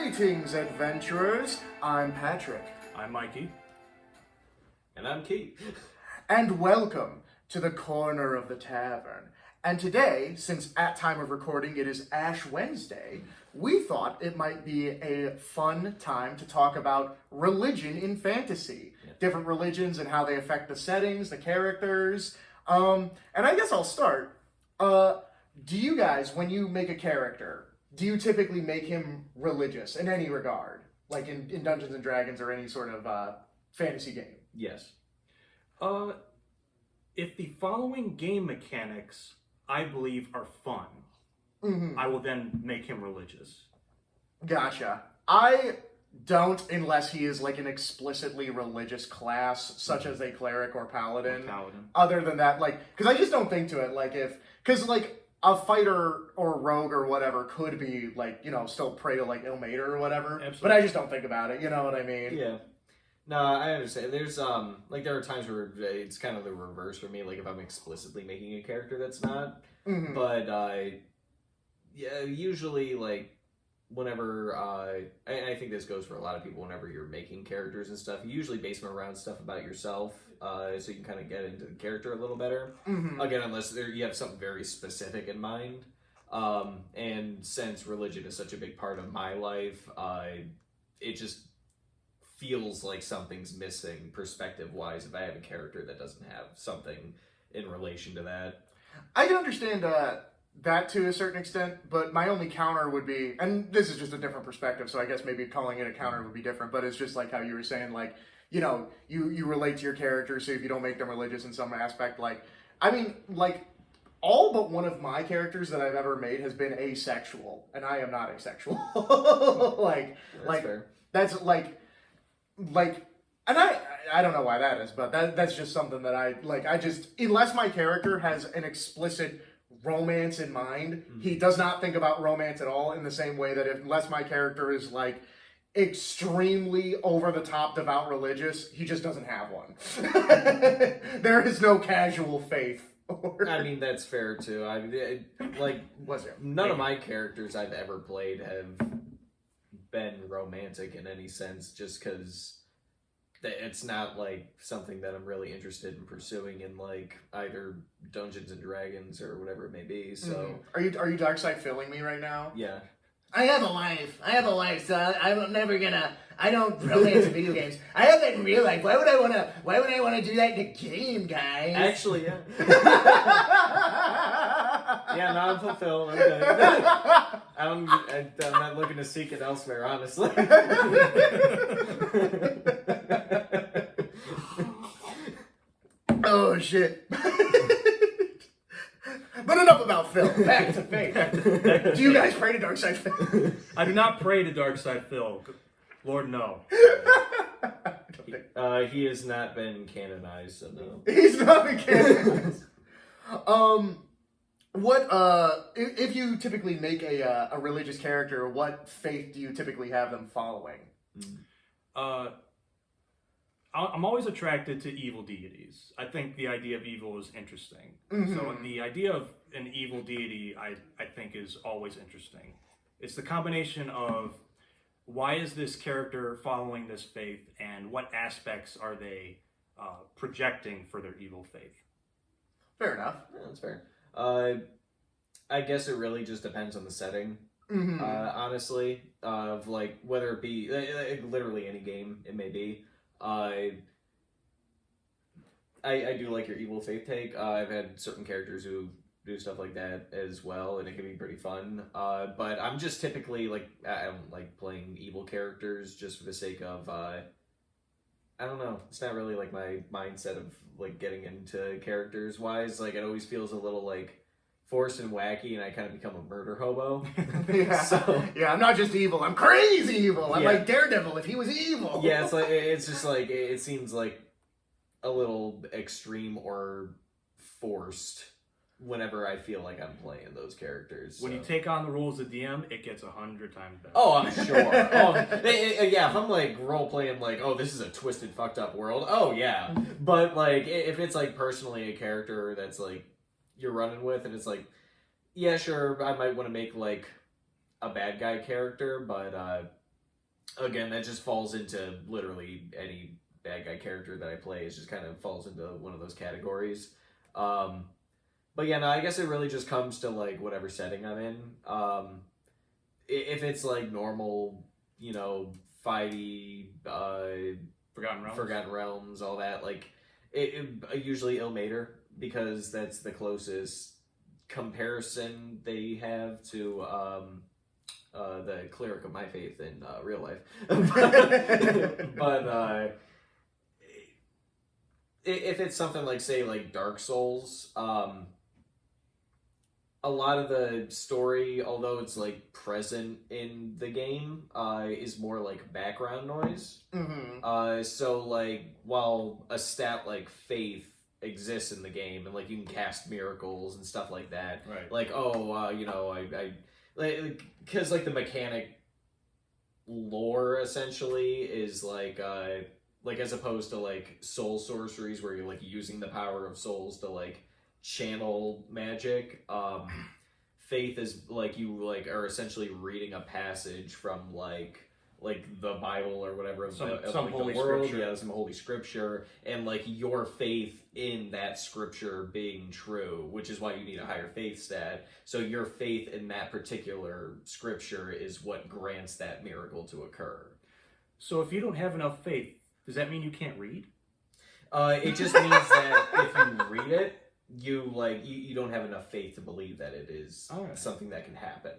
Greetings, adventurers. I'm Patrick. I'm Mikey. And I'm Keith. And welcome to the corner of the tavern. And today, since at time of recording it is Ash Wednesday, we thought it might be a fun time to talk about religion in fantasy. Different religions and how they affect the settings, the characters. And I guess I'll start. Do you guys, when you make a character, do you typically make him religious in any regard? Like in Dungeons and Dragons or any sort of fantasy game? Yes. If the following game mechanics, I believe, are fun, I will then make him religious. Gotcha. I don't unless he is like an explicitly religious class, such as a cleric or paladin. Other than that, like, because I just don't think to it, like, because, like, a fighter or rogue or whatever could be, like, you know, still prey to, like, Ilmater or whatever. Absolutely. But I just don't think about it, you know what I mean? Yeah. No, I understand. There's, like, there are times where it's kind of the reverse for me, like, if I'm explicitly making a character that's not. But, yeah, usually, like, whenever, and I think this goes for a lot of people, whenever you're making characters and stuff, you usually base them around stuff about yourself, so you can kind of get into the character a little better. Again, unless you have something very specific in mind. And since religion is such a big part of my life, it just feels like something's missing perspective-wise if I have a character that doesn't have something in relation to that. I can understand that to a certain extent, but my only counter would be, and this is just a different perspective, so I guess maybe calling it a counter would be different, but it's just like how you were saying, like, you know, you relate to your character, so if you don't make them religious in some aspect, like, I mean, like, all but one of my characters that I've ever made has been asexual, and I am not asexual. That's and I don't know why that is, but that's just something that I just, unless my character has an explicit romance in mind, he does not think about romance at all in the same way that unless my character is, like, extremely over-the-top devout religious, he just doesn't have one. There is no casual faith. I mean, that's fair, too. I mean, like, none of my characters I've ever played have been romantic in any sense, just because it's not, like, something that I'm really interested in pursuing in, like, either Dungeons and Dragons or whatever it may be, so... Are you dark side filling me right now? Yeah. I have a life, so I'm never gonna... I don't romance in video games. I have that in real life. Why would I wanna do that in a game, guys? Actually, yeah. Yeah, no, I'm fulfilled. I'm good. I'm not looking to seek it elsewhere, honestly. Oh, shit. But enough about Phil. Back to Faith. Do you guys pray to Dark Side Phil? I do not pray to Dark Side Phil. Lord, no. He has not been canonized, so no. He's not been canonized. If you typically make a religious character, what faith do you typically have them following? I'm always attracted to evil deities. I think the idea of evil is interesting. So the idea of an evil deity, I think, is always interesting. It's the combination of why is this character following this faith, and what aspects are they projecting for their evil faith? Fair enough. Yeah, that's fair. I guess it really just depends on the setting. Honestly, of, like, whether it be literally any game it may be. I do like your evil faith take. I've had certain characters who do stuff like that as well, and it can be pretty fun. But I'm just typically, like, I don't like playing evil characters just for the sake of, I don't know. It's not really, like, my mindset of, like, getting into characters wise. Like, it always feels a little, like, forced and wacky, and I kind of become a murder hobo. Yeah, I'm not just evil, I'm crazy evil. I'm like Daredevil if he was evil. Yeah, it's just like, it seems like a little extreme or forced whenever I feel like I'm playing those characters. When you take on the roles of DM, it gets 100 times better. Oh, I'm sure. Yeah, if I'm, like, role-playing, like, oh, this is a twisted, fucked up world, oh, yeah. But, like, if it's, like, personally a character that's, like, you're running with, and it's like, yeah, sure, I might want to make, like, a bad guy character, but again, that just falls into literally any bad guy character that I play. It just kind of falls into one of those categories. But yeah, no, I guess it really just comes to like whatever setting I'm in. If it's like normal, you know, 5e, Forgotten Realms, all that, like usually Ilmater, because that's the closest comparison they have to the cleric of my faith in real life. But if it's something like, say, like Dark Souls, a lot of the story, although it's like present in the game, is more like background noise. So like while a stat like faith exists in the game, and like you can cast miracles and stuff like that, Right. like you know, I because like the mechanic lore essentially is like as opposed to like soul sorceries where you're like using the power of souls to like channel magic, faith is like you like are essentially reading a passage from like the Bible or whatever of Some like, holy the world, scripture. yeah, some holy scripture, and like your faith in that scripture being true, which is why you need a higher faith stat. So your faith in that particular scripture is what grants that miracle to occur. So if you don't have enough faith, does that mean you can't read? It just means that if you read it, you don't have enough faith to believe that it is Alright. something that can happen.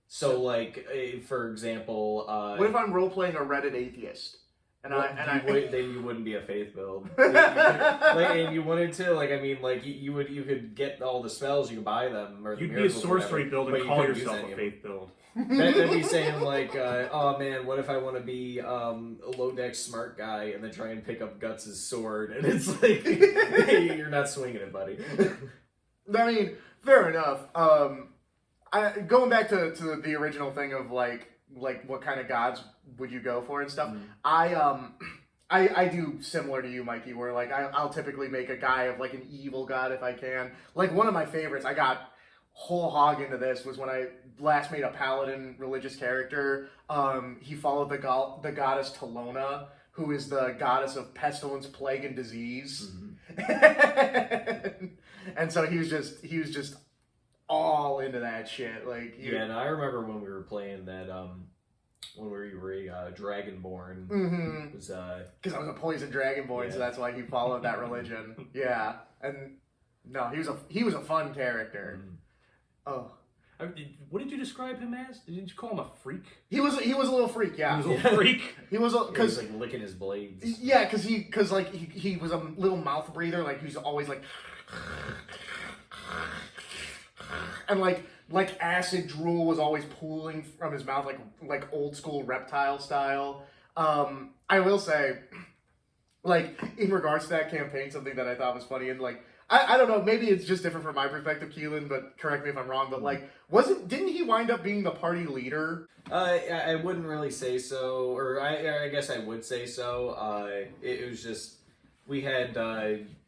So like, for example, What if I'm role playing a Reddit atheist? And then you wouldn't be a faith build. And you wanted to, like, I mean, like you could get all the spells, you could buy them, or the You'd be a miracles or sorcery whatever, build but and you call couldn't use yourself any a of them. faith build. That'd be saying like, oh man, what if I want to be a low deck smart guy and then try and pick up Guts' sword, and it's like, hey, you're not swinging it, buddy. I mean, fair enough. Going back to the original thing of like what kind of gods would you go for and stuff. I do similar to you, Mikey, where like I'll typically make a guy of like an evil god if I can. Like one of my favorites, I got whole hog into this, was when I last made a paladin religious character. He followed the goddess Talona, who is the goddess of pestilence, plague, and disease. And so he was just all into that shit. Like Yeah, and I remember when we were playing that, when we were Dragonborn, it was because I was a poison dragonborn, so that's why he followed that religion. Yeah, and no, he was a fun character. Oh, What did you describe him as? Didn't you call him a freak? he was a little freak. Yeah, He was a little freak. he was he was because like licking his blades. yeah, because he was a little mouth breather. Like he was always like, and like acid drool was always pooling from his mouth, like old school reptile style. I will say, like in regards to that campaign, something that I thought was funny, and like I don't know, maybe it's just different from my perspective, Keelan, but correct me if I'm wrong. But like, didn't he wind up being the party leader? I wouldn't really say so, or I guess I would say so. It was just we had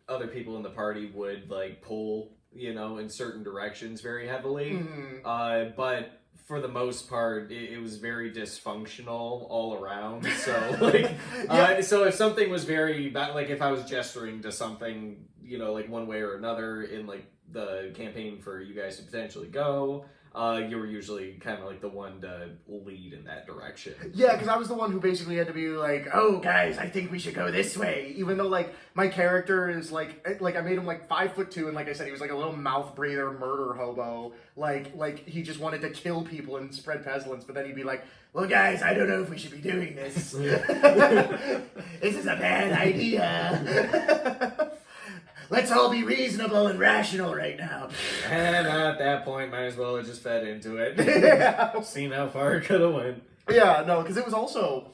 other people in the party would like pull, you know, in certain directions very heavily. But for the most part, it was very dysfunctional all around. So like, so if something was very like if I was gesturing to something, you know, like one way or another in like the campaign for you guys to potentially go, you were usually kind of like the one to lead in that direction. Yeah, because I was the one who basically had to be like, "Oh, guys, I think we should go this way." Even though like my character is like I made him like 5'2", and like I said, he was like a little mouth breather, murder hobo. Like he just wanted to kill people and spread pestilence. But then he'd be like, "Well, guys, I don't know if we should be doing this. This is a bad idea." Let's all be reasonable and rational right now. And at that point, might as well have just fed into it. Yeah. Seen how far it could have went. Yeah, no, because it was also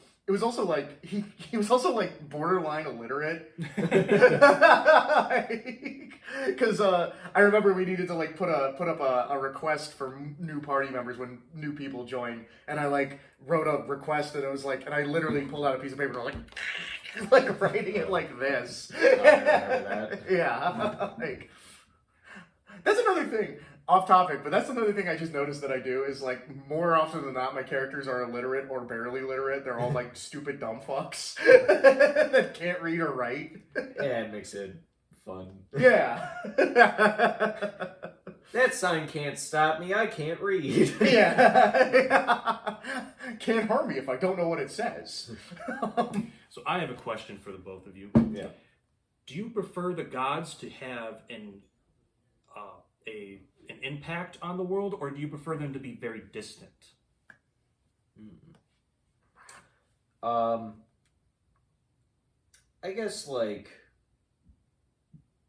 like he was also like borderline illiterate. Because I remember we needed to like put up a request for new party members when new people joined, and I like wrote a request, and it was like, and I literally pulled out a piece of paper and I was like writing it like this. I remember that. Yeah, like that's another thing. Off topic, but that's another thing I just noticed that I do is like more often than not, my characters are illiterate or barely literate. They're all like stupid dumb fucks that can't read or write. Yeah, it makes it fun. Yeah. That sign can't stop me. I can't read. Yeah. Can't harm me if I don't know what it says. So I have a question for the both of you. Yeah. Do you prefer the gods to have an impact on the world, or do you prefer them to be very distant? I guess like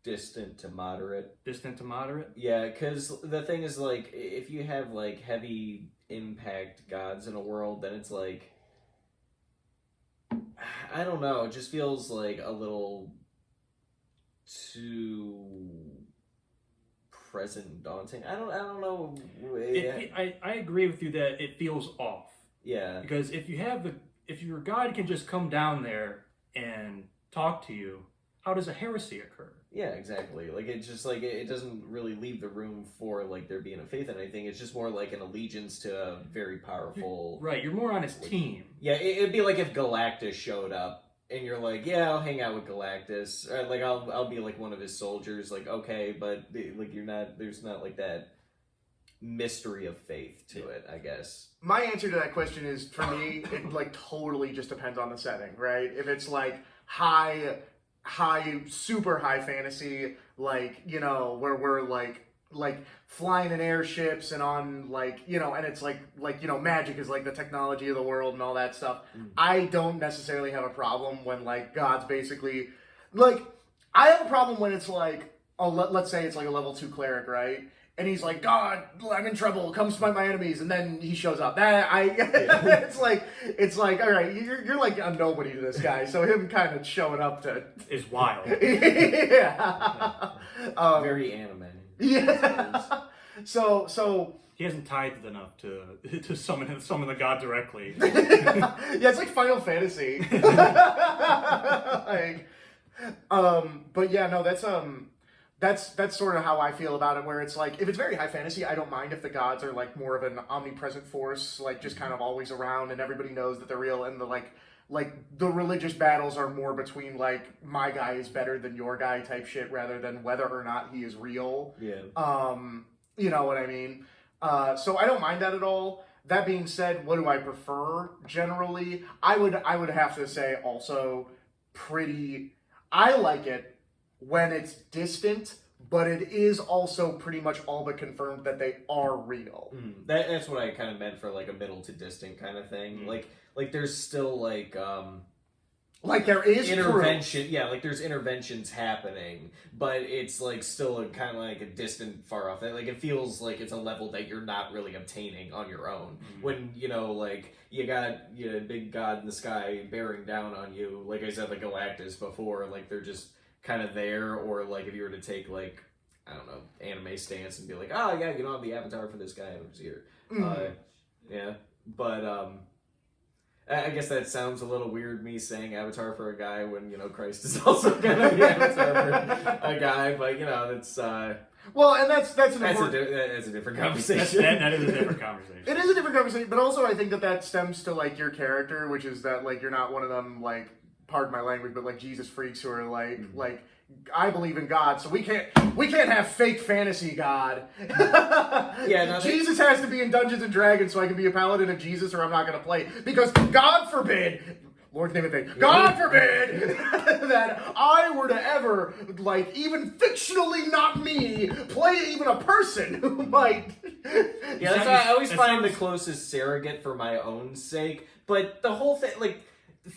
distant to moderate. Distant to moderate? Yeah, because the thing is like if you have like heavy impact gods in a world, then it's like I don't know. It just feels like a little too present daunting. I don't know. I agree with you that it feels off. Yeah. Because if your god can just come down there and talk to you, how does a heresy occur? Yeah, exactly. Like it's just like it doesn't really leave the room for like there being a faith in anything. It's just more like an allegiance to a very powerful. Right, you're more on his team. Yeah, it'd be like if Galactus showed up and you're like, yeah, I'll hang out with Galactus. Or, like I'll be like one of his soldiers. Like okay, but like you're not. There's not like that mystery of faith to it, I guess. My answer to that question is, for me, it like totally just depends on the setting, right? If it's like super high fantasy, like, you know, where we're like flying in airships and on like, you know, and it's like, you know, magic is like the technology of the world and all that stuff. I don't necessarily have a problem when like gods basically, like, I have a problem when it's like, let's say it's like a level 2 cleric, right? And he's like, God, I'm in trouble. Come smite my enemies, and then he shows up. It's like, all right, you're like a nobody to this guy. So him kind of showing up to is wild. Yeah, Very anime. Yeah. So he hasn't tithed enough to summon the god directly. Yeah, it's like Final Fantasy. But yeah, no, that's sort of how I feel about it, where it's like, if it's very high fantasy, I don't mind if the gods are like more of an omnipresent force, like just kind of always around and everybody knows that they're real, and the like the religious battles are more between like my guy is better than your guy type shit rather than whether or not he is real. Yeah. You know what I mean? So I don't mind that at all. That being said, what do I prefer generally? I would have to say also I like it when it's distant, but it is also pretty much all but confirmed that they are real. That's what I kind of meant for like a middle to distant kind of thing. Like there's still like there is intervention. proof. Yeah, like there's interventions happening, but it's like still a kind of like a distant, far off. Like it feels like it's a level that you're not really obtaining on your own. When you know, like you got a big god in the sky bearing down on you. Like I said, like Galactus before. Like they're just kind of there, or like if you were to take like I don't know anime stance and be like, oh yeah, you know, I'm the avatar for this guy who's here. Yeah, but I guess that sounds a little weird, me saying avatar for a guy when you know Christ is also gonna be avatar for a guy, but you know that's well, and that's a different conversation. That is a different conversation. It is a different conversation, but also I think that stems to like your character, which is that like you're not one of them like, pardon my language, but like Jesus freaks who are like I believe in God, so we can't have fake fantasy God. Yeah, no, Jesus has to be in Dungeons and Dragons so I can be a paladin of Jesus, or I'm not going to play, because God forbid, Lord's name and thing, God forbid that I were to ever, like, even fictionally, not me, play even a person who might. Yeah, that's why I always find the closest surrogate for my own sake, but the whole thing, like,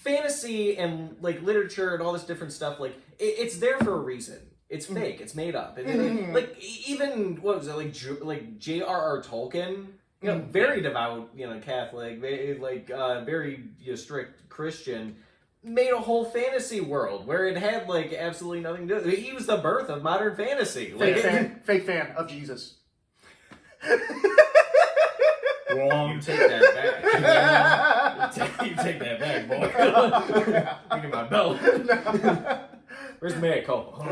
fantasy and like literature and all this different stuff, like it's there for a reason. It's fake. It's made up. Like even what was it like J.R.R. Tolkien? You know, very devout, you know, Catholic, very strict Christian. Made a whole fantasy world where it had like absolutely nothing to do. He was the birth of modern fantasy. Fake fan of Jesus. Wrong. You take that back. You take that back, boy. Look at my belt. Where's mea culpa?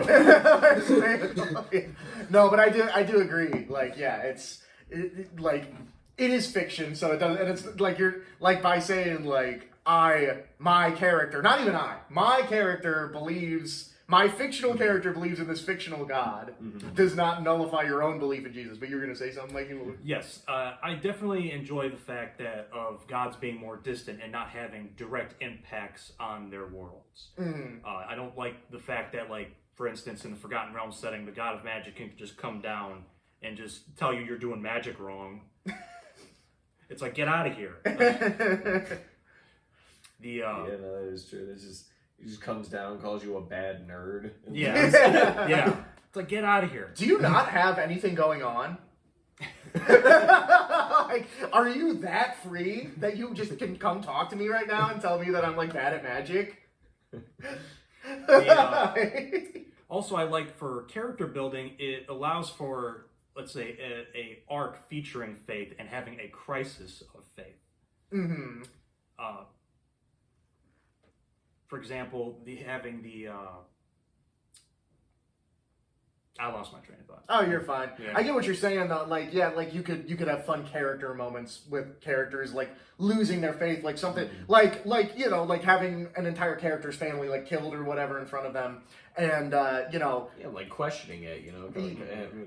No, but I do agree. Like, yeah, like it is fiction, so it doesn't, and it's like you're like by saying like my character, not even my character believes. My fictional character believes in this fictional God. Does not nullify your own belief in Jesus. But you were going to say something, Mikey? Yes, I definitely enjoy the fact that of gods being more distant and not having direct impacts on their worlds. I don't like the fact that, like, for instance, in the Forgotten Realms setting, the god of magic can just come down and just tell you you're doing magic wrong. It's like, get out of here. Yeah, no, that is true. He just comes down, calls you a bad nerd. Yeah, yeah. It's like, get out of here. Do you not have anything going on? Like, are you that free that you just can come talk to me right now and tell me that I'm like bad at magic? Also, I like for character building, it allows for, let's say, a arc featuring faith and having a crisis of faith. For example, I lost my train of thought. Oh, you're fine. Yeah. I get what you're saying though. Like, yeah, like you could have fun character moments with characters like losing their faith, like something like you know, like having an entire character's family like killed or whatever in front of them, and you know, yeah, like questioning it, you know,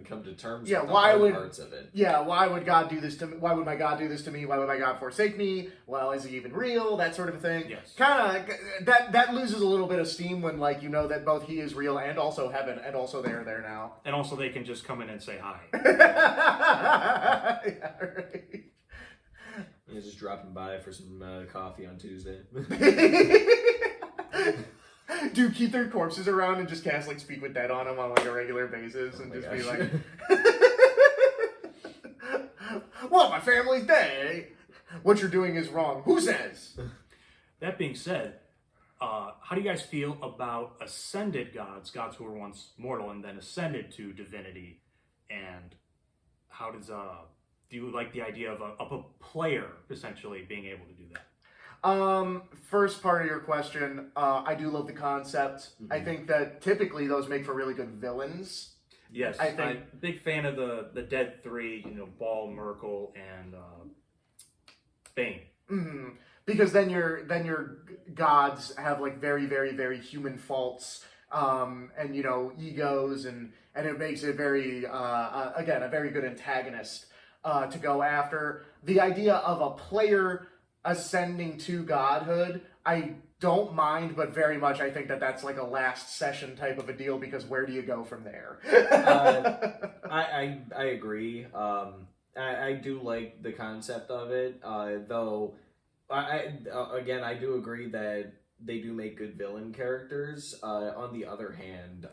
come to terms. Yeah, with the why hard would parts of it? Yeah, why would God do this to me? Why would my God do this to me? Why would my God forsake me? Well, is he even real? That sort of thing. Yes. Kind of that loses a little bit of steam when like you know that both he is real and also heaven and also they're there now. And also, they can just come in and say hi. Yeah, right. He's just dropping by for some coffee on Tuesday. Do keep their corpses around and just cast like Speak with Dead on them on like a regular basis and just be like, "Well, my family's dead. What you're doing is wrong. Who says?" That being said, how do you guys feel about ascended gods who were once mortal and then ascended to divinity? And how does do you like the idea of a player essentially being able to do that? First part of your question, I do love the concept. I think that typically those make for really good villains. Yes, I think- I'm a big fan of the Dead Three. You know, Ball, Merkel, and Bane. Because then your gods have like very, very, very human faults, and you know, egos, and it makes it very again a very good antagonist to go after. The idea of a player ascending to godhood, I don't mind, but very much I think that that's like a last session type of a deal, because where do you go from there? I agree. I do like the concept of it, though. Again, I do agree that they do make good villain characters. On the other hand,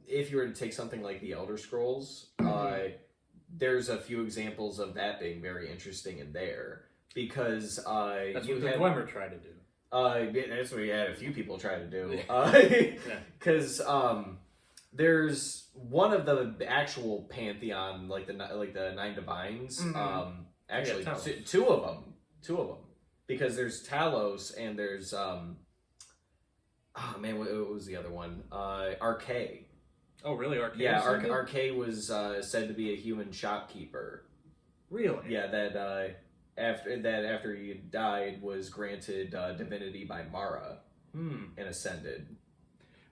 if you were to take something like the Elder Scrolls, there's a few examples of that being very interesting in there, because That's what the Dwemer tried to do. That's what we had a few people try to do. Yeah. Because there's one of the actual pantheon, like the Nine Divines. Actually, Yeah, Talos. two of them, because there's Talos and there's oh man, what was the other one? Archay. Oh, really? Arcade? Yeah, Archay was said to be a human shopkeeper. Really? Yeah, that after he died was granted divinity by Mara and ascended.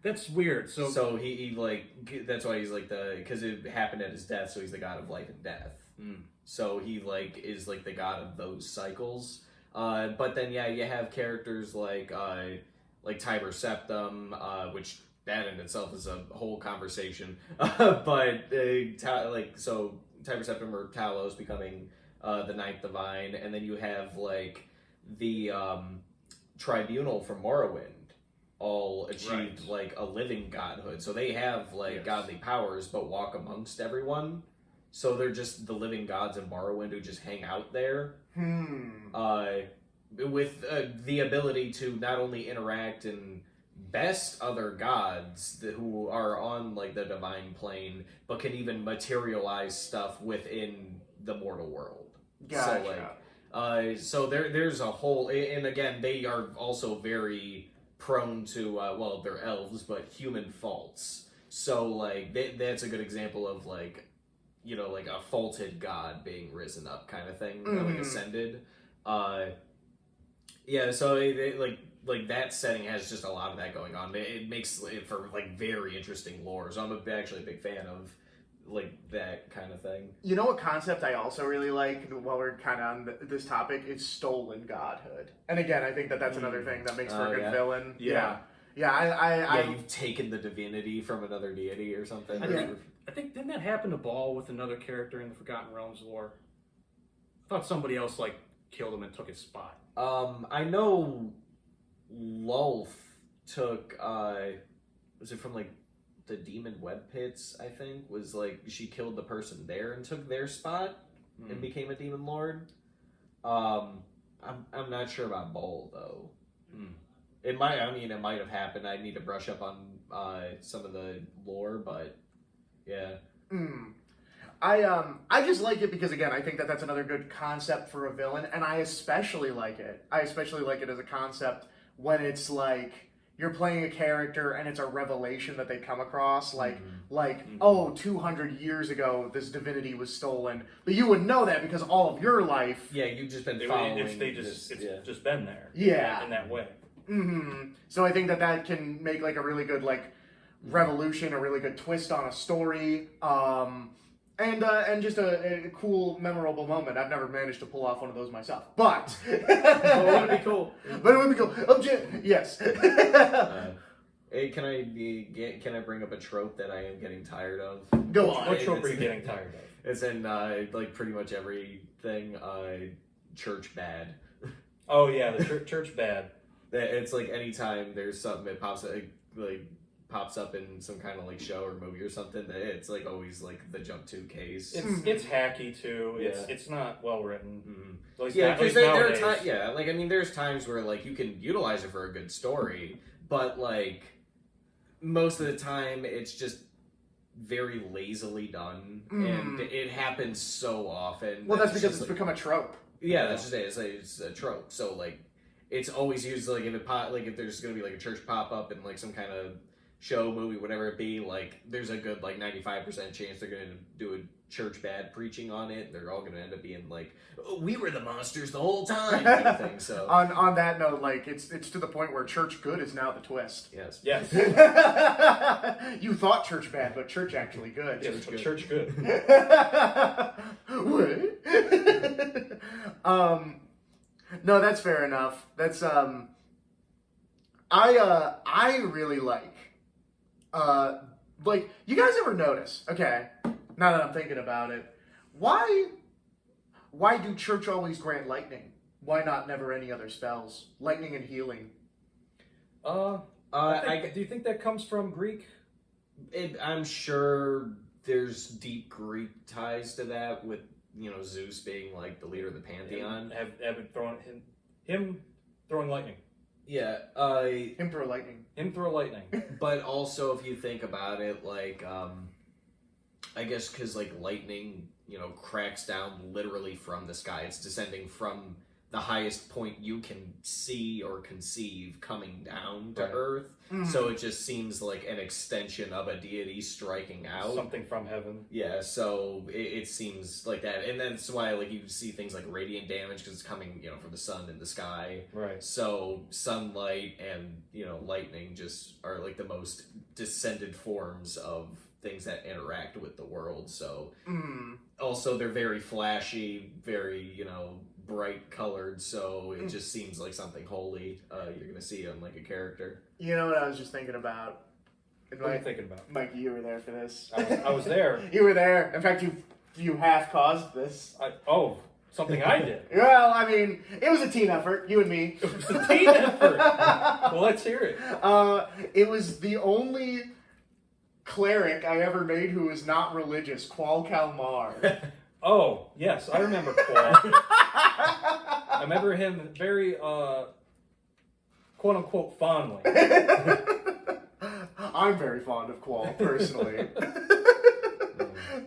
That's weird. So he like, that's why he's like because it happened at his death, so he's the god of life and death. So he like is like the god of those cycles. But then yeah, you have characters like Tiber Septim, which that in itself is a whole conversation. But so Tiber Septim or Talos becoming the Ninth Divine, and then you have like the Tribunal from Morrowind all achieved like a living godhood. So they have like godly powers, but walk amongst everyone. So they're just the living gods in Morrowind who just hang out there. With the ability to not only interact and best other gods who are on like the divine plane, but can even materialize stuff within the mortal world. Gotcha. So there's a whole, and again, they are also very prone to well, they're elves, but human faults. So like that's a good example of like, you know, like a faulted god being risen up kind of thing, like ascended. Yeah, so like that setting has just a lot of that going on. It makes it for like very interesting lore. So I'm actually a big fan of like that kind of thing. You know what concept I also really like while we're kind of on this topic is stolen godhood. And again, I think that that's another thing that makes for a good villain. Yeah. Yeah, You've taken the divinity from another deity or something. I think didn't that happen to Ball with another character in the Forgotten Realms lore? I thought somebody else like killed him and took his spot. I know Lulth took was it from like the demon web pits, I think, was like she killed the person there and took their spot and became a demon lord. I'm not sure about Ball though. It might have happened. I need to brush up on some of the lore, but yeah. I just like it because again, I think that that's another good concept for a villain, and I especially like it. I especially like it as a concept when it's like you're playing a character and it's a revelation that they come across, like 200 years ago this divinity was stolen, but you would know that because all of your life, You've just been It's following. just been there. Yeah. In that way. So I think that that can make like a really good like revolution, a really good twist on a story, and just a cool, memorable moment. I've never managed to pull off one of those myself, but Well, it would be cool. But it would be cool. Yes. Hey, can I bring up a trope that I am getting tired of? Go on. What trope are you getting tired of? It's in like pretty much everything. Church bad. Oh yeah, the church bad. It's like anytime there's something that pops up in some kind of like show or movie or something, that it's like always like the jump to case. It's hacky too. Yeah. It's not well written. Because there are times. Yeah, like I mean, there's times where like you can utilize it for a good story, but like most of the time it's just very lazily done, and it happens so often. Well, that's because just, it's become a trope. Yeah, that's just it. It's a trope. So like, it's always used like if there's gonna be like a church pop up in like some kind of show, movie, whatever it be, like there's a good like 95% chance they're gonna do a church bad preaching on it. They're all gonna end up being like, oh, we were the monsters the whole time, kind of thing. So on that note, like it's to the point where church good is now the twist. yes. You thought church bad, but church actually good. Yes, church good. What? No, that's fair enough. That's I really like you guys ever notice, okay, now that I'm thinking about it, why do church always grant lightning? Why not never any other spells? Lightning and healing. Do you think that comes from Greek? I'm sure there's deep Greek ties to that, with Zeus being like the leader of the pantheon. Him throwing lightning. Yeah, Him throw lightning. Him throw lightning. but also if you think about it, like I guess because like lightning, cracks down literally from the sky. It's descending from the highest point you can see or conceive coming down to Earth. So it just seems like an extension of a deity striking out. Something from heaven. Yeah, so it seems like that. And that's why like you see things like radiant damage because it's coming, from the sun in the sky. Right. So sunlight and, lightning just are like the most descended forms of things that interact with the world. So also they're very flashy, very, bright colored, so it just seems like something holy you're gonna see on like a character. You know what I was just thinking about? What are you thinking about? Mikey, you were there for this. I was there. You were there. In fact, you half caused this. Something I did. Well, I mean, it was a team effort, you and me. It was a team effort. Well, let's hear it. It was the only cleric I ever made who was not religious, Qual Kalmar. Oh, yes, I remember Qual. I remember him very, quote-unquote, fondly. I'm very fond of Qual, personally.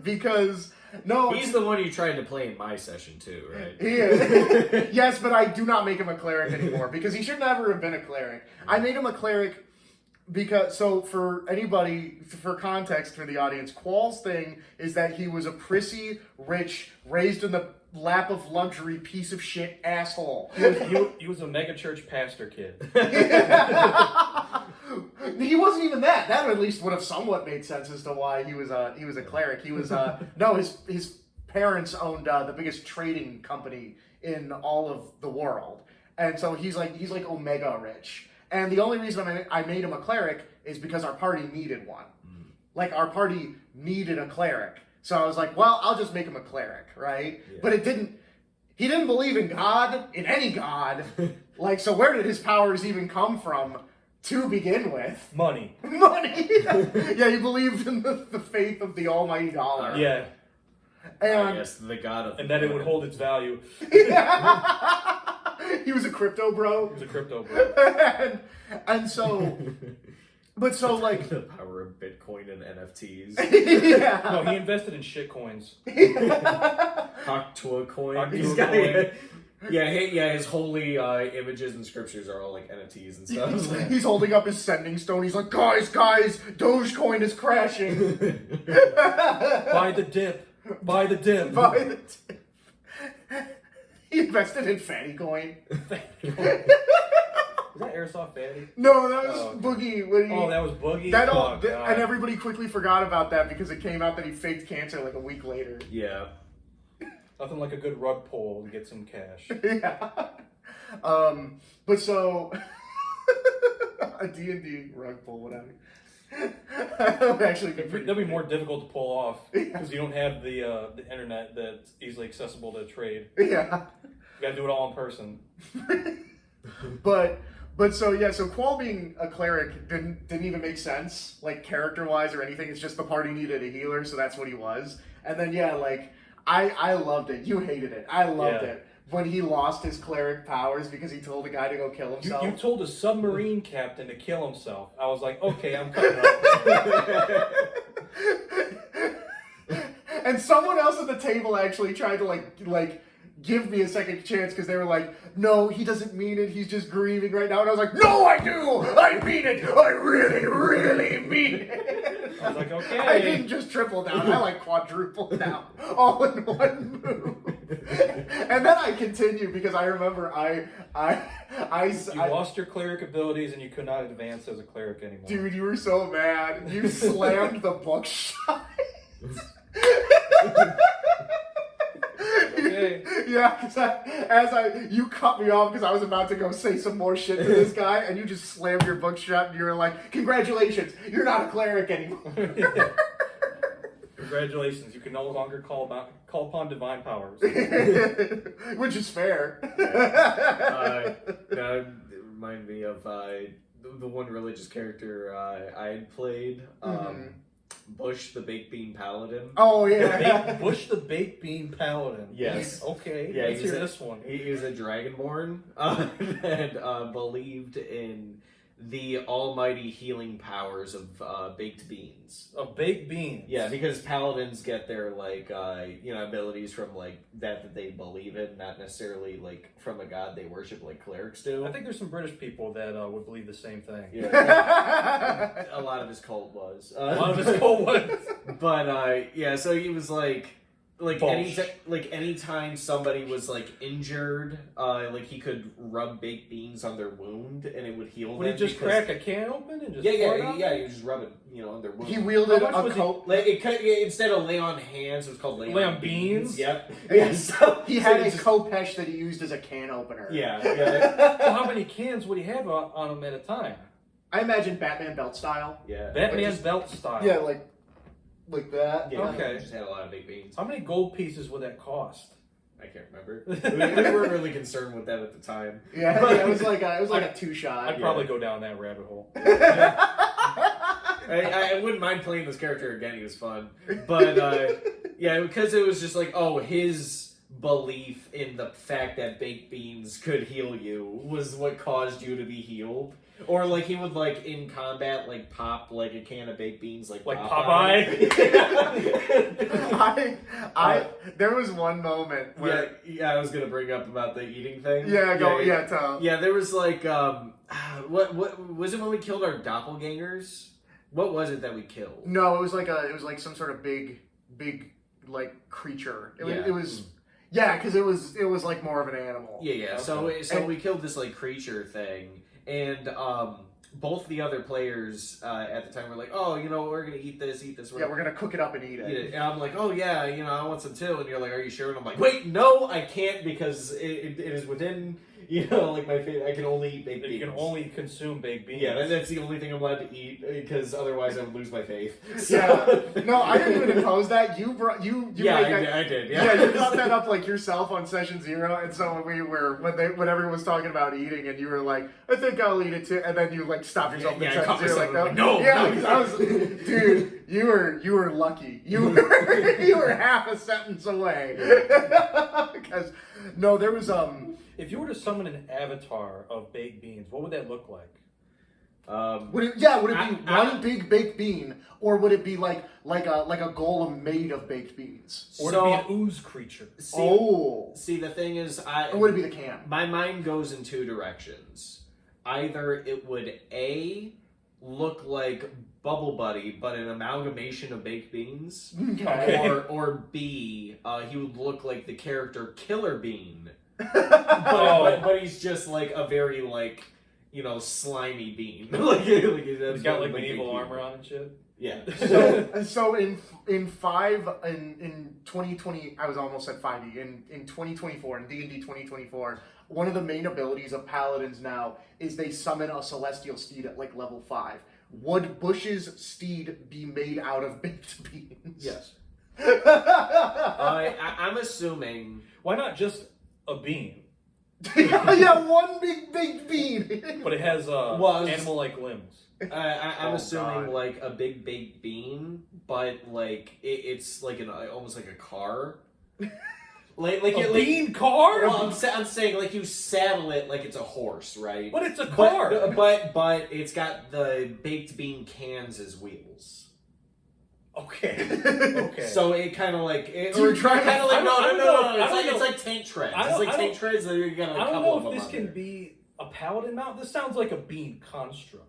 Because No, He's the one you tried to play in my session too, right? he is. Yes, but I do not make him a cleric anymore because he should never have been a cleric. I made him a cleric because, so for anybody, for context for the audience, Qual's thing is that he was a prissy, rich, raised in the lap of luxury piece of shit asshole. He was a mega church pastor kid. He wasn't even that. That at least would have somewhat made sense as to why he was a cleric. He was no, his parents owned the biggest trading company in all of the world, and so he's like omega rich. And the only reason I made him a cleric is because our party needed one. Like our party needed a cleric, so I was like, well, I'll just make him a cleric, right? Yeah. But he didn't believe in God, in any god. Like, so where did his powers even come from? To begin with, money. Yeah, he believed in the faith of the almighty dollar. Yeah, and yes, the god of, and that it would hold its value. Yeah. He was a crypto bro. and so, but so like the power of Bitcoin and NFTs. Yeah. No, he invested in shit coins. Haktua coin. Haktua coin. Yeah, his holy images and scriptures are all like NFTs and stuff. He's holding up his sending stone. He's like, guys, Dogecoin is crashing. Buy the dip. Buy the dip. He invested in Fatty Coin. Was that Airsoft Fatty? No, that was Boogie. That was Boogie? And everybody quickly forgot about that because it came out that he faked cancer like a week later. Yeah. Nothing like a good rug pull to get some cash. Yeah. But so a D&D rug pull, whatever. That would actually be that'd be more difficult to pull off because you don't have the internet that's easily accessible to trade. Yeah. You gotta do it all in person. But so Qual being a cleric didn't even make sense, like character wise or anything. It's just the party needed a healer, so that's what he was. And then I loved it. You hated it. I loved it when he lost his cleric powers because he told a guy to go kill himself. You told a submarine captain to kill himself. I was like, okay, I'm cutting up. And someone else at the table actually tried to like give me a second chance because they were like, no, he doesn't mean it. He's just grieving right now. And I was like, no, I do. I mean it. I really, really mean it. I was like, okay. I didn't just triple down. I quadrupled down all in one move. And then I continued because I remember You lost your cleric abilities and you could not advance as a cleric anymore. Dude, you were so mad. You slammed the book shut. Okay. Yeah, because you cut me off because I was about to go say some more shit to this guy, and you just slammed your book shut, and you were like, "Congratulations, you're not a cleric anymore." Yeah. Congratulations, you can no longer call upon divine powers. Which is fair. That reminded me of the one religious character I had played. Bush the Baked Bean Paladin. Oh, yeah. Bush the Baked Bean Paladin. Yes. Okay, yeah, let's hear this one. He was a Dragonborn and believed in the almighty healing powers of baked beans. Of baked beans? Yeah, because paladins get their, abilities from, that they believe in, not necessarily, from a god they worship like clerics do. I think there's some British people that would believe the same thing. Yeah. A lot of his cult was. But, so he was anytime somebody was injured, he could rub baked beans on their wound and it would heal them. Would he just crack a can open and just he would just rub it, on their wound. He wielded a coat. Instead of lay on hands, it was called lay on beans. Yep. Yeah, so he had a khopesh that he used as a can opener. Yeah. So how many cans would he have on him at a time? I imagine Batman belt style. Yeah. Batman belt style. Yeah, like that. Yeah, okay. Just had a lot of baked beans. How many gold pieces would that cost? I can't remember. We weren't really concerned with that at the time. Yeah, it was like a two-shot. I'd probably go down that rabbit hole. I wouldn't mind playing this character again. He was fun, but because it was just his belief in the fact that baked beans could heal you was what caused you to be healed. Or like he would like in combat like pop like a can of baked beans like Popeye. There was one moment where yeah, I was gonna bring up about the eating thing. tell. Yeah, there was like what was it when we killed our doppelgangers? What was it that we killed? No, it was like some sort of big like creature. It was because it was like more of an animal. Yeah. Okay. So we killed this like creature thing, and both the other players at the time were like, oh, we're gonna eat this. Yeah, we're gonna cook it up and eat it. And I'm like, oh yeah, I want some too. And you're like, are you sure? And I'm like, wait, no, I can't because it is within like my favorite. I can only eat baked beans. You can only consume baked beans. Yeah, that's the only thing I'm allowed to eat because otherwise I would lose my faith. So. Yeah, no, I didn't even impose that. You Yeah, made I did. Yeah, you brought that up like yourself on session 0, and so when everyone was talking about eating, and you were like, I think I'll eat it too, and then you like stopped yourself in I session caught 0, myself like, like, no. Yeah, because I was, dude, you were lucky. You were half a sentence away. Because no, there was If you were to summon an avatar of baked beans, what would that look like? Would it be one big baked bean, or would it be like a golem made of baked beans? Or would it be an ooze creature? See, the thing is, or would it be the can? My mind goes in two directions. Either it would A, look like Bubble Buddy, but an amalgamation of baked beans, Okay. or B, he would look like the character Killer Bean, but he's just like a very like slimy bean. He's got like medieval armor on and shit. Yeah. So in 2020, I was almost at 5e. In 2024, in D&D 2024, one of the main abilities of paladins now is they summon a celestial steed at like level 5. Would Bush's steed be made out of baked beans? Yes. I'm assuming. Why not just a bean? Yeah, one big baked bean. But it has animal-like limbs. I'm assuming God. like a big baked bean, but like it's like almost like a car. like A bean car? Well, I'm saying like you saddle it like it's a horse, right? But it's a car. But it's got the baked bean cans as wheels. Okay. So it kind of like Do you try kind of like no. it's like tank treads. It's like tank treads. And you got like a I don't couple of know them if this on can there. be a paladin mount. This sounds like a bean construct.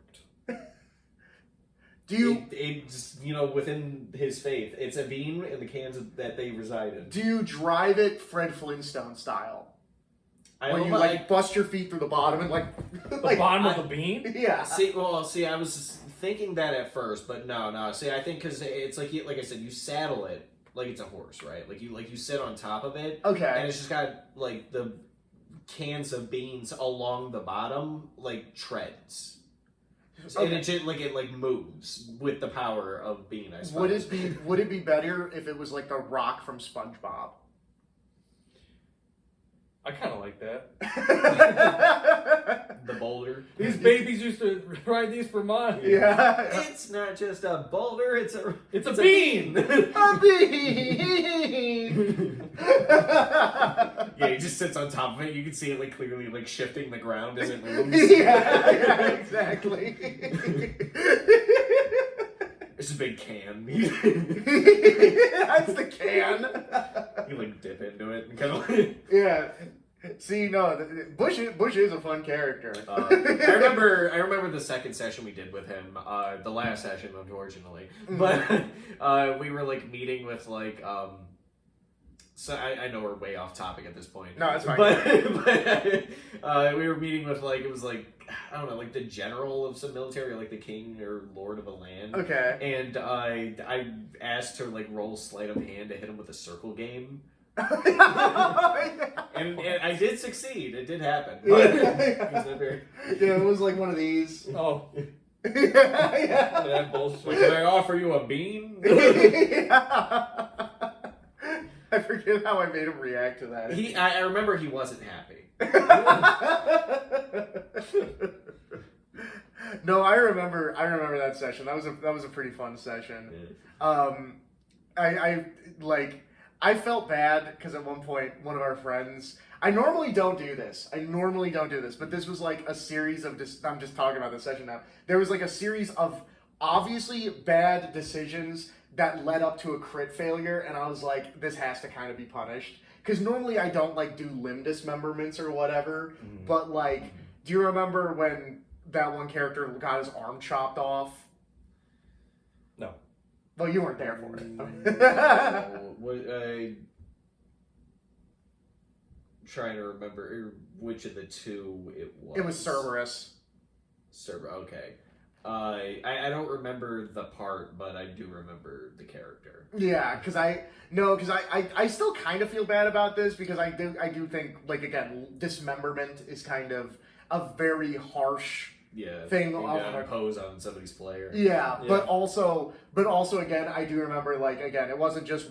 Do you It's within his faith, it's a bean in the cans that they reside in. drive it Fred Flintstone style? I Where don't you know, like bust your feet through the bottom and like The bottom of the bean? Yeah. See, I was thinking that at first, but no. See, I think because it's like I said, you saddle it like it's a horse, right? Like you sit on top of it, Okay. and it's just got like the cans of beans along the bottom, like treads. Okay. And it moves with the power of bean. I suppose. Would it be better if it was like the Rock from SpongeBob? I kind of like that. The boulder? These babies used to ride these for mine. Yeah. It's not just a boulder, it's a bean. A bean. Yeah, he just sits on top of it. You can see it like clearly like shifting the ground as it moves. Yeah, exactly. It's a big can. That's the can. You like dip into it and kind of like. Yeah. See, no, Bush is a fun character. I remember the second session we did with him. The last session, unfortunately, but we were like meeting with like. So I know we're way off topic at this point. No, it's fine. But we were meeting with like it was like I don't know like the general of some military, like the king or lord of a land. Okay. And I asked her like roll sleight of hand to hit him with a circle game. And I did succeed. It did happen. But Yeah, it was like one of these. Oh, Yeah. that bullshit. Like, can I offer you a bean? I forget how I made him react to that. I remember he wasn't happy. No, I remember that session. That was a pretty fun session. I I felt bad because at one point, one of our friends, I normally don't do this, but this was like a series of, I'm just talking about this session now. There was like a series of obviously bad decisions that led up to a crit failure, and I was like, this has to kind of be punished. Because normally I don't like do limb dismemberments or whatever, but like, do you remember when that one character got his arm chopped off? No. Well, you weren't there for it. Trying to remember which of the two it was. It was Cerberus. Okay. I don't remember the part, but I do remember the character. Yeah, because I still kind of feel bad about this because I do think, like, again, dismemberment is kind of a very harsh thing to impose on somebody's player. Yeah, but also again, I do remember, like, again, it wasn't just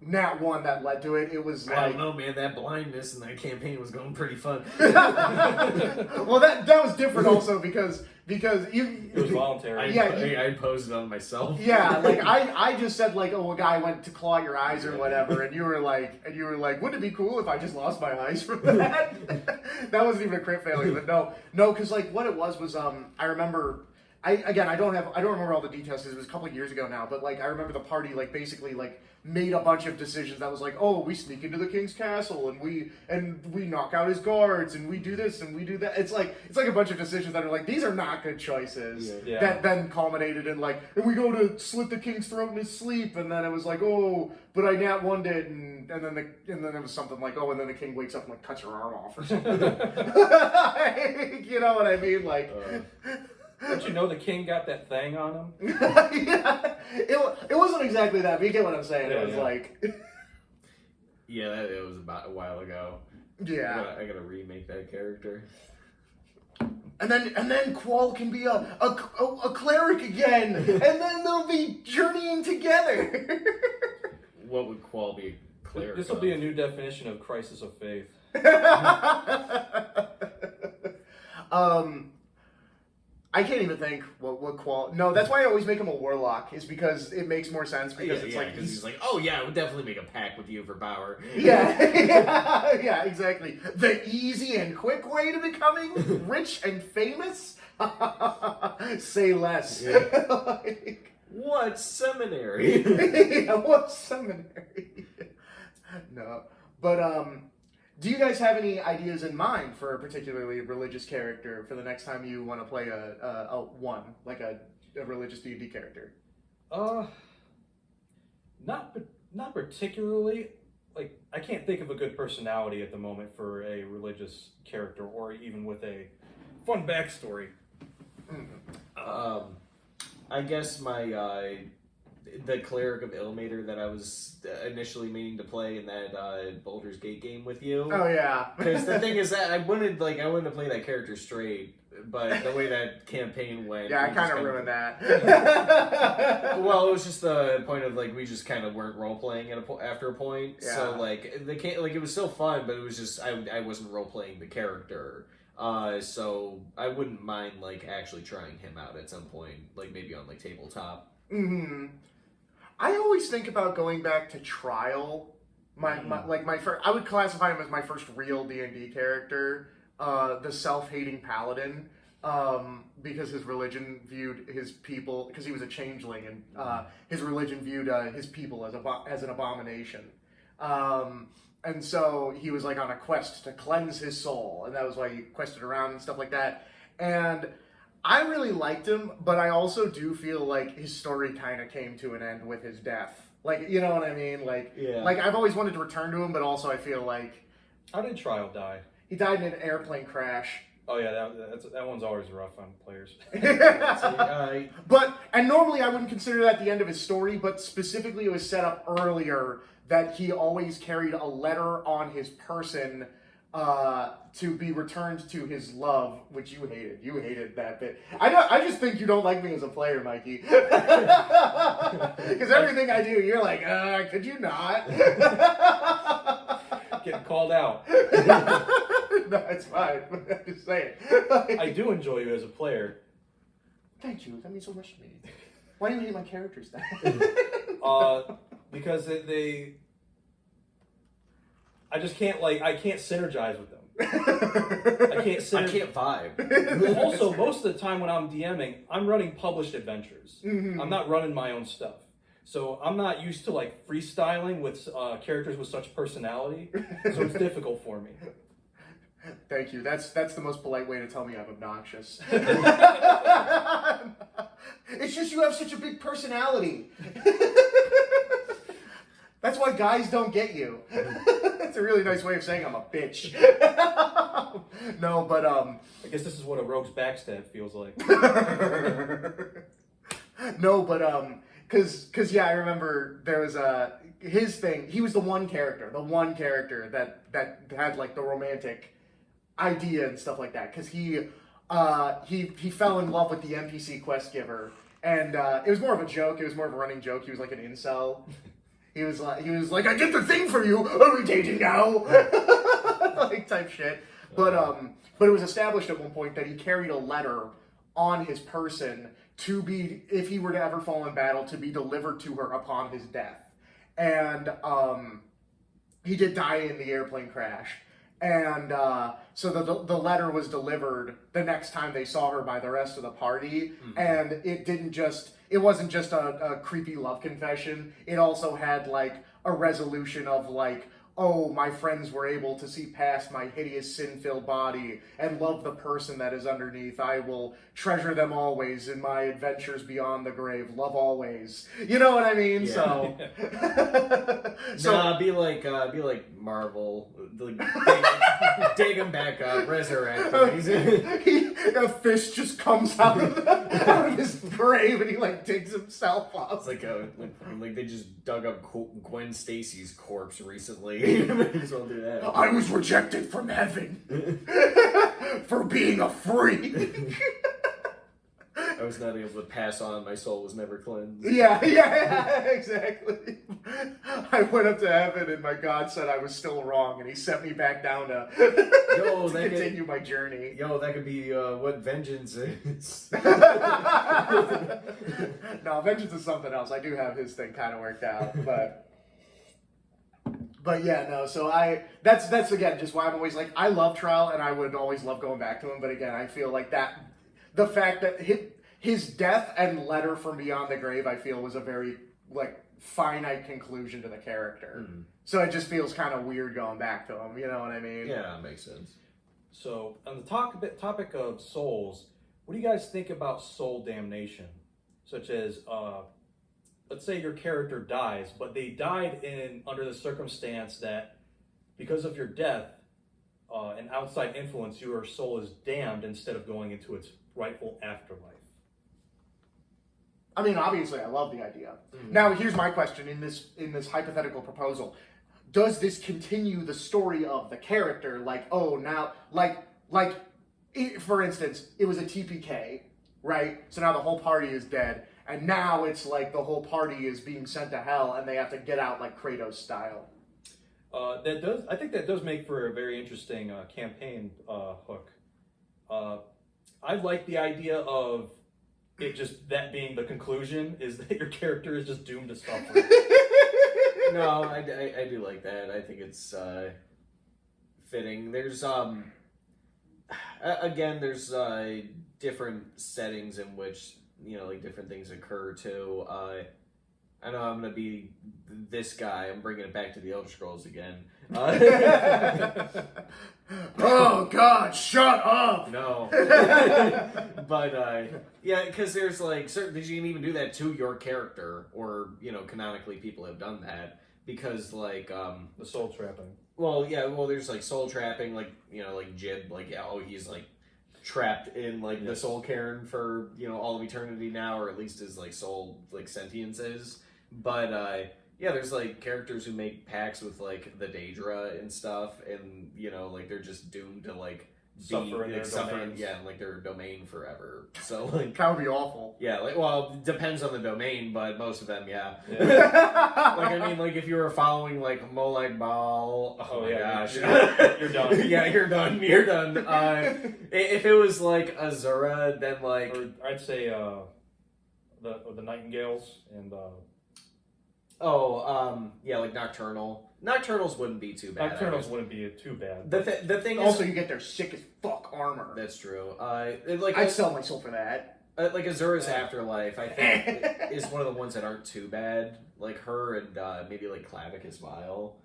Nat 1 that led to it. It was like, I don't know, man. That blindness in that campaign was going pretty fun. Well, that was different also because you. It was voluntary. I imposed it on myself. Yeah, like I just said, like, oh, a guy went to claw your eyes or whatever, and you were like, wouldn't it be cool if I just lost my eyes from that? That wasn't even a crit failure, but no, because like what it was I remember. I don't remember all the details because it was a couple of years ago now, but like I remember the party like basically like made a bunch of decisions that was like, oh, we sneak into the king's castle and we knock out his guards and we do this and we do that. It's like a bunch of decisions that are like, these are not good choices. Yeah. That then culminated in like, and we go to slit the king's throat in his sleep, and then it was like, oh, but I Nat 1 did, and then it was something like, oh, and then the king wakes up and like cuts your arm off or something. You know what I mean? Like. Don't you know the king got that thing on him? Yeah, it wasn't exactly that, but you get what I'm saying. It was like... Yeah, it was about a while ago. Yeah. I gotta remake that character. And then Qual can be a cleric again, and then they'll be journeying together. What would Qual be a cleric This will be a new definition of crisis of faith. I can't even think what Qual. No, that's why I always make him a warlock. Is because it makes more sense because it's like he's like, oh yeah, I would definitely make a pact with you for power. Yeah, exactly. The easy and quick way to becoming rich and famous. Say less. Yeah. Like, what seminary? Yeah, what seminary? No, but do you guys have any ideas in mind for a particularly religious character for the next time you want to play a religious D&D character? Not particularly. Like, I can't think of a good personality at the moment for a religious character, or even with a fun backstory. I guess the cleric of Ilmater that I was initially meaning to play in that Baldur's Gate game with you. Oh yeah. Because the thing is that I wanted to play that character straight, but the way that campaign went, yeah, I kind of ruined that. Well, it was just the point of like we just kind of weren't role playing after a point. Yeah. So like it was still fun, but it was just I wasn't role playing the character. So I wouldn't mind like actually trying him out at some point, like maybe on like tabletop. Mm-hmm. I always think about going back to Trial. I would classify him as my first real D&D character, the self-hating paladin, because his religion viewed his people, because he was a changeling, and his religion viewed his people as an abomination. And so he was like on a quest to cleanse his soul, and that was why he quested around and stuff like that. And I really liked him, but I also do feel like his story kind of came to an end with his death. Like, you know what I mean? Like, yeah. Like I've always wanted to return to him, but also I feel like... How did Trial die? He died in an airplane crash. Oh yeah, that one's always rough on players. And normally I wouldn't consider that the end of his story, but specifically it was set up earlier that he always carried a letter on his person to be returned to his love, which you hated. You hated that bit. I just think you don't like me as a player, Mikey. Because everything I do, you're like, could you not? Getting called out. No, it's fine. I'm just saying. I do enjoy you as a player. Thank you. That means so much to me. Why do you hate my characters then? Because they I just can't I can't synergize with them. I can't vibe. Well, also, most of the time when I'm DMing, I'm running published adventures. I'm not running my own stuff. So I'm not used to freestyling with characters with such personality. So it's difficult for me. Thank you. That's the most polite way to tell me I'm obnoxious. It's just you have such a big personality. That's why guys don't get you. That's a really nice way of saying I'm a bitch. No, but I guess this is what a rogue's backstab feels like. No, but cause yeah, I remember there was his thing. He was the one character that had the romantic idea and stuff like that. Cause he fell in love with the NPC quest giver, and it was more of a joke. It was more of a running joke. He was like an incel. He was like, I did the thing for you. Are we dating now? Type shit. But it was established at one point that he carried a letter on his person to be, if he were to ever fall in battle, to be delivered to her upon his death. And he did die in the airplane crash. And so the letter was delivered the next time they saw her by the rest of the party. Mm-hmm. And it wasn't just a creepy love confession. It also had a resolution of oh, my friends were able to see past my hideous sin-filled body and love the person that is underneath. I will treasure them always in my adventures beyond the grave. Love always. You know what I mean? Yeah. So, nah, be like Marvel. Dig him back up, resurrect him. A fish just comes out of his grave and he digs himself up. It's like they just dug up Gwen Stacy's corpse recently. Might as well do that. I was rejected from heaven for being a freak. I was not able to pass on. My soul was never cleansed. Yeah, exactly. I went up to heaven and my God said I was still wrong and he sent me back down to continue my journey. That could be what vengeance is. No, vengeance is something else. I do have his thing kind of worked out, But yeah, no, so that's again just why I'm always I love Trial and I would always love going back to him, but again, I feel the fact that his death and letter from beyond the grave, I feel, was a very finite conclusion to the character. Mm-hmm. So it just feels kind of weird going back to him, you know what I mean? Yeah, that makes sense. So on the topic of souls, what do you guys think about soul damnation? Such as let's say your character dies, but they died under the circumstance that because of your death, an outside influence, your soul is damned instead of going into its rightful afterlife. I mean, obviously, I love the idea. Mm-hmm. Now, here's my question in this hypothetical proposal: does this continue the story of the character? For instance, it was a TPK, right? So now the whole party is dead. And now it's the whole party is being sent to hell and they have to get out Kratos style. I think that does make for a very interesting campaign hook. I like the idea of it just that being the conclusion is that your character is just doomed to suffer. No, I do like that. I think it's fitting. There's again, there's different settings in which different things occur too. I know I'm gonna be this guy. I'm bringing it back to the Elder Scrolls again. Oh God, shut up! No, but yeah, because there's certain things you can even do that to your character, or canonically people have done that because the soul trapping. Well, yeah, there's soul trapping, Jib, he's trapped in the soul cairn for all of eternity now, or at least his soul sentience is. But yeah, there's characters who make pacts with the Daedra and stuff, and they're just doomed to suffer in their domains. Yeah, in their domain forever. So that would be awful. Yeah, well, it depends on the domain, but most of them, yeah. I mean, if you were following Molag Bal, oh my gosh, you're done. Yeah, you're done. You're done. If it was Azura, then or I'd say the Nightingales and Yeah, like Nocturnal. Nocturnals wouldn't be too bad. Nocturnals wouldn't be too bad. The thing Also, is, you get their sick as fuck armor. that's true. I'd sell my soul for that. Like Azura's Afterlife, I think is one of the ones that aren't too bad. Like her and maybe like Clavicus Vile,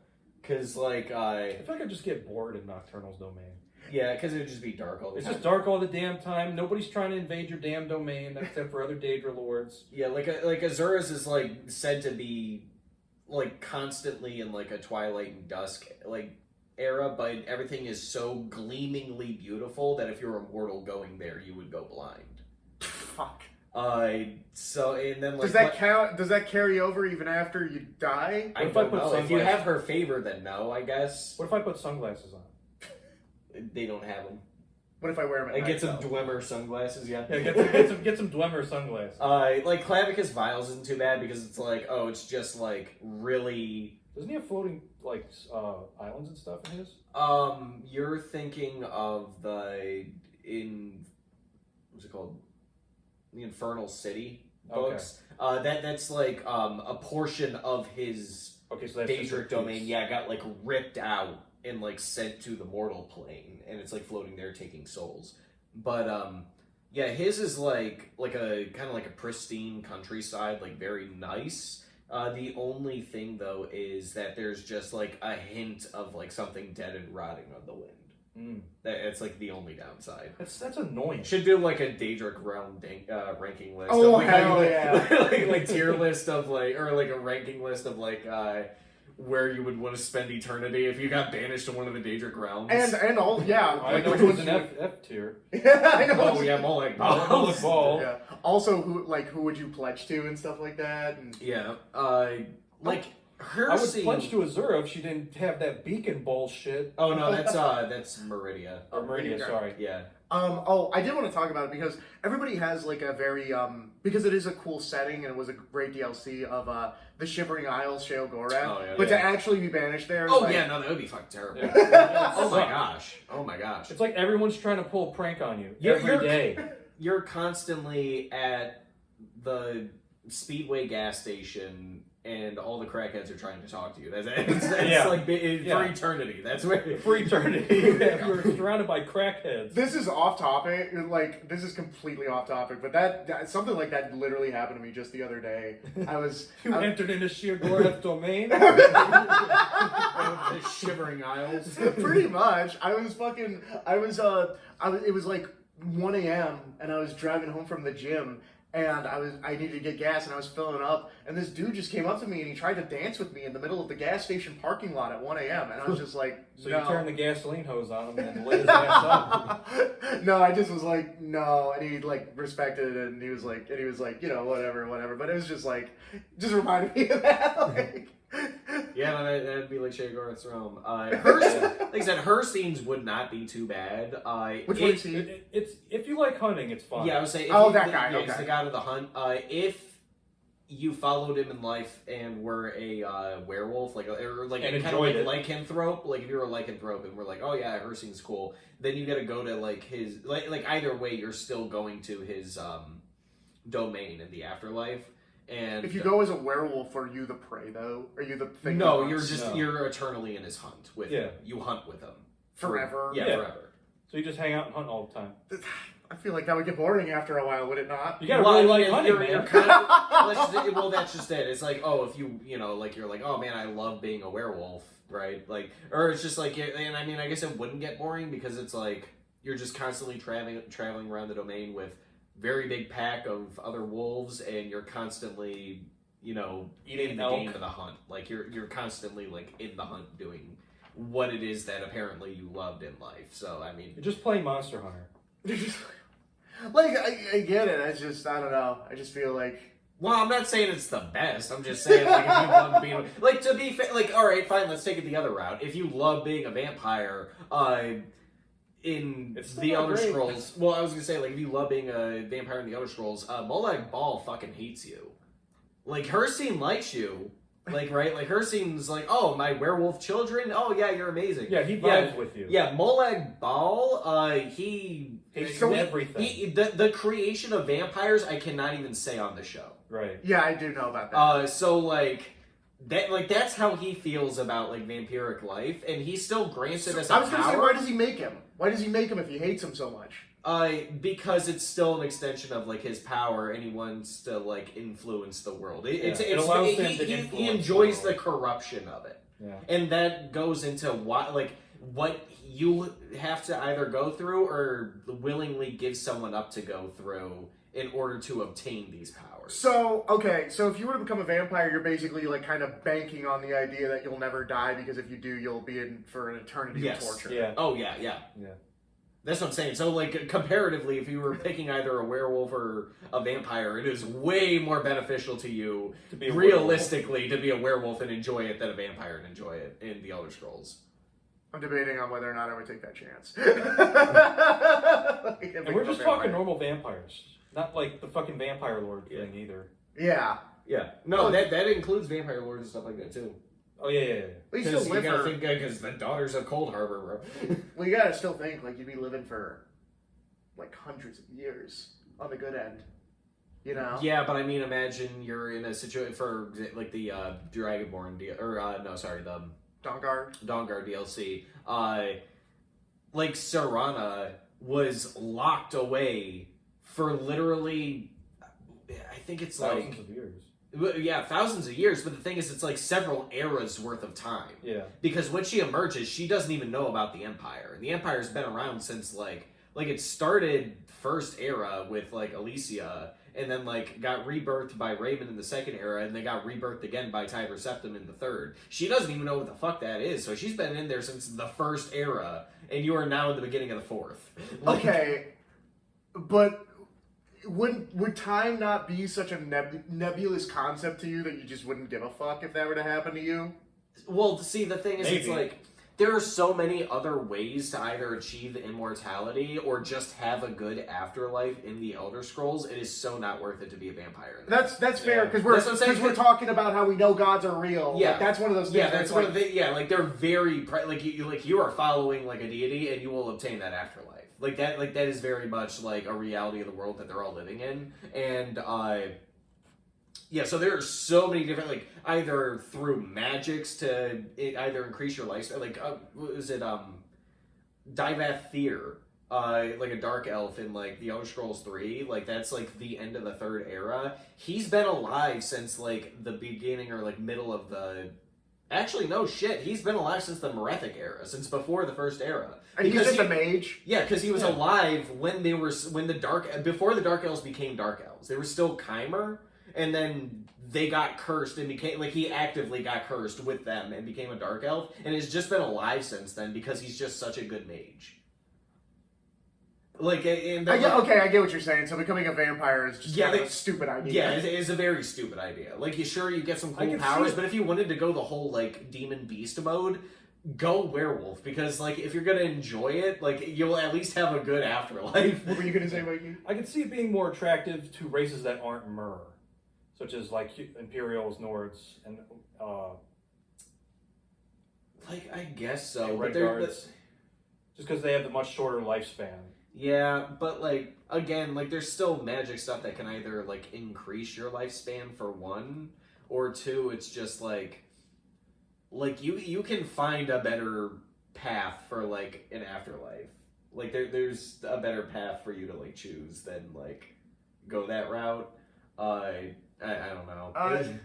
because like I feel like I just get bored in Nocturnal's domain. yeah, because it would just be dark all the It's time. just dark all the damn time. Nobody's trying to invade your damn domain except for other Daedra lords. Yeah, like Azura's is like said to be like constantly in like a twilight and dusk like era, but everything is so gleamingly beautiful that if you're a mortal going there, you would go blind. Fuck. So and then like Does that count? Does that carry over even after you die? I What if I don't put know. If you sunglasses? have her favor, then no, I guess What if I put sunglasses on? they don't have them. What if I wear them at I night? get some though? Dwemer sunglasses, yeah. Yeah, get some Dwemer sunglasses. Like Clavicus Viles isn't too bad because it's like, oh, it's just like really. Doesn't he have floating like islands and stuff in his? You're thinking of what's it called? The Infernal City books. That's like a portion of his Okay, so that's just a Daedric domain. piece. Yeah, got like ripped out and like sent to the mortal plane, and it's like floating there taking souls. But yeah, his is like a kind of like a pristine countryside, like very nice. The only thing though is that there's just like a hint of like something dead and rotting on the wind. It's like the only downside. That's annoying. Should do like a Daedric realm ranking list. Oh, of like, hell like, yeah. like tier list of like, or like a ranking list of like where you would want to spend eternity if you got banished to one of the Daedric realms. And all yeah. I like, know which it was ones an you- F tier. I know. Oh yeah, Molech. Molech Ball. Yeah. Also, who would you pledge to and stuff like that? And Yeah. Like her. I would scene- pledge to Azura if she didn't have that beacon bullshit. Oh no, that's Meridia. Or Meridia, Okay. sorry. Yeah. I did want to talk about it because everybody has like a very because it is a cool setting and it was a great DLC of the Shivering Isles, Shale Gorath. Oh, yeah, but to yeah. actually be banished there, Oh like, yeah, no, that would be fucking terrible. Yeah. Oh my gosh. Oh my gosh. It's like everyone's trying to pull a prank on you You're- every day. You're constantly at the Speedway gas station, and all the crackheads are trying to talk to you. That's Yeah. like for Yeah. eternity. That's where For eternity, you're surrounded by crackheads. This is off topic. Like this is completely off topic, but that something like that literally happened to me just the other day. You entered into Sheer Gorath domain. the Shivering Isles. Pretty much. It was like 1 a.m. and I was driving home from the gym and I needed to get gas and I was filling up and this dude just came up to me and he tried to dance with me in the middle of the gas station parking lot at 1 a.m. and I was just like, So no. you turned the gasoline hose on him and lit his ass up. No, I just was like, no, and he like respected it and he was like, you know, whatever. But it was just like, just reminded me of that. Like, Yeah, no, that'd be like Shagorth's realm. Like I said, her scenes would not be too bad. which one is he? It's if you like hunting, it's fun. Yeah, I would say. That guy, Yeah, he's okay. the god of the hunt. If you followed him in life and were a werewolf, like or like And kind of like enjoyed it. lycanthrope, like if you were a lycanthrope and we're like, oh yeah, her scene's cool, then you got to go to like his like either way, you're still going to his domain in the afterlife. And If you go as a werewolf, are you the prey though? Are you the thing? no, that you're hunts? just No. you're eternally in his hunt with Yeah. him. You hunt with him Forever? Yeah, Yeah. forever. So you just hang out and hunt all the time. I feel like that would get boring after a while, would it not? You gotta Well, really I mean, like hunting, you're man. kind of, that's just it. It's like, oh, if you know, like you're like, oh man, I love being a werewolf, right? Like, or it's just like, and I mean, I guess it wouldn't get boring because it's like you're just constantly traveling around the domain with very big pack of other wolves, and you're constantly, you know, Eating in the elk. game of the hunt. Like you're constantly like in the hunt doing what it is that apparently you loved in life. So I mean, You're just playing Monster Hunter. Like, I get it. I don't know. I just feel like. well, I'm not saying it's the best. I'm just saying, like, if you love being, like, to be fair, like, all right, fine, let's take it the other route. If you love being a vampire, in It's still the not Elder great. Scrolls, well, I was gonna say, like, if you love being a vampire in the Elder Scrolls, Molag Bal fucking hates you. Like, her scene likes you. Like, right? Like, her scene's like, oh, my werewolf children? Oh, yeah, you're amazing. Yeah, he vibes with you. Yeah, Molag Bal, he... Hates So everything. The creation of vampires, I cannot even say on the show. Right. Yeah, I do know about that. So like, that's how he feels about like vampiric life, and he still grants it as a I was gonna say, power. why does he make him? Why does he make him if he hates him so much? Because it's still an extension of like his power, and he wants to like influence the world. It allows him to he influence enjoys the the world. corruption of it, Yeah. and that goes into what you have to either go through or willingly give someone up to go through in order to obtain these powers. So, okay, so if you were to become a vampire, you're basically like kind of banking on the idea that you'll never die, because if you do, you'll be in for an eternity of torture. Yeah. Oh yeah. That's what I'm saying. So, like, comparatively, if you were picking either a werewolf or a vampire, it is way more beneficial to you, To be a realistically, to be a werewolf and enjoy it than a vampire and enjoy it in the Elder Scrolls. I'm debating on whether or not I would take that chance. And we're just talking normal vampires, not like the fucking vampire lord thing either. Yeah. Yeah. No, that includes vampire lords and stuff like that, too. Oh yeah. But you Because still you live gotta for... think, because the Daughters of Cold Harbor, bro. Well, you gotta still think, like, you'd be living for, like, hundreds of years on the good end. You know? Yeah, but I mean, imagine you're in a situation for, like, the Dragonborn, the Dawnguard DLC. Like, Serana was locked away for literally, I think it's Thousands of years. Yeah, thousands of years, but the thing is, it's like several eras worth of time. Yeah. Because when she emerges, she doesn't even know about the Empire. The Empire's been around since, like it started first era with, like, Alicia, and then, like, got rebirthed by Raymond in the second era, and they got rebirthed again by Tiber Septim in the third. She doesn't even know what the fuck that is, so she's been in there since the first era, and you are now in the beginning of the fourth. Okay, but... Would time not be such a nebulous concept to you that you just wouldn't give a fuck if that were to happen to you? Well, see, the thing is, it's Maybe. like, there are so many other ways to either achieve immortality or just have a good afterlife in the Elder Scrolls. It is so not worth it to be a vampire. That's fair, Yeah. because That's what I'm saying, we're talking about how we know gods are real. Yeah. Like, that's one of those things. Yeah, where that's it's one like, of the, yeah, like, they're very, you are following, like, a deity, and you will obtain that afterlife. Like, that is very much, like, a reality of the world that they're all living in. And, yeah, so there are so many different, like, either through magics to either increase your lifespan, like, what is it, Divath Thir, like a dark elf in, like, the Elder Scrolls 3, like, that's, like, the end of the third era. He's been alive since, like, the beginning or, like, middle of the... Actually, no shit, he's been alive since the Merethic era, since before the first era. and he's just a mage. Yeah, because he was alive when before the Dark Elves became Dark Elves. They were still Chimer, and then they got cursed and became, like, he actively got cursed with them and became a Dark Elf, and has just been alive since then because he's just such a good mage. Like, and I get what you're saying. So becoming a vampire is just kind of a stupid idea. Yeah, it's a very stupid idea. Like, you get some cool can powers, see it. but if you wanted to go the whole, like, demon beast mode, go werewolf, because, like, if you're gonna enjoy it, like, you'll at least have a good afterlife. What were you gonna say, Mikey? I can see it being more attractive to races that aren't Mer, such as like Imperials, Nords, and Like, I guess so, Red but they're... Guards. Just because they have the much shorter lifespan. Yeah, but, like, again, like, there's still magic stuff that can either, like, increase your lifespan for one, or two, it's just, like, you can find a better path for, like, an afterlife. Like, there's a better path for you to, like, choose than, like, go that route. I don't know.